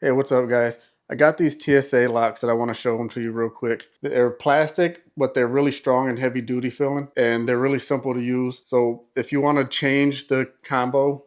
Hey, what's up, guys? I got these TSA locks that I want to show them to you real quick. They're plastic, but they're really strong and heavy duty feeling, and they're really simple to use. So if you want to change the combo,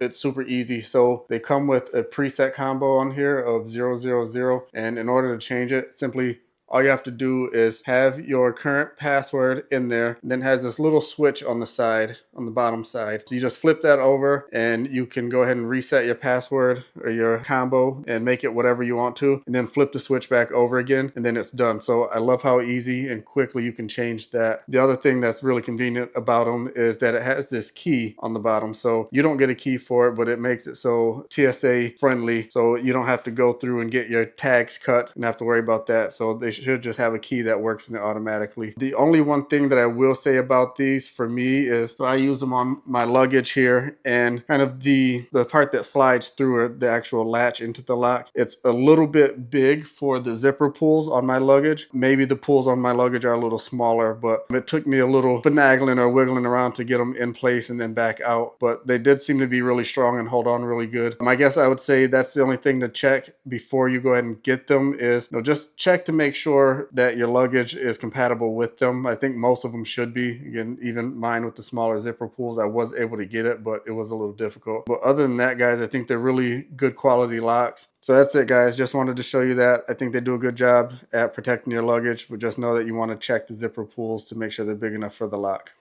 it's super easy. So they come with a preset combo on here of 000, and in order to change it, simply all you have to do is have your current password in there, and then has this little switch on the side, on the bottom side. So you just flip that over and you can go ahead and reset your password or your combo and make it whatever you want to, and then flip the switch back over again, and then it's done. So I love how easy and quickly you can change that. The other thing that's really convenient about them is that it has this key on the bottom. So you don't get a key for it, but it makes it so TSA friendly. So you don't have to go through and get your tags cut and have to worry about that. So they should just have a key that works in it automatically. The only one thing that I will say about these for me is, so I use them on my luggage here, and kind of the part that slides through it, the actual latch into the lock, it's a little bit big for the zipper pulls on my luggage. Maybe the pulls on my luggage are a little smaller, but it took me a little finagling or wiggling around to get them in place and then back out. But they did seem to be really strong and hold on really good. I guess I would say that's the only thing to check before you go ahead and get them is, just check to make sure that your luggage is compatible with them. I think most of them should be. Again, even mine with the smaller zipper pulls, I was able to get it, but it was a little difficult. But other than that, guys, I think they're really good quality locks. So that's it, guys. Just wanted to show you that. I think they do a good job at protecting your luggage, but just know that you want to check the zipper pulls to make sure they're big enough for the lock.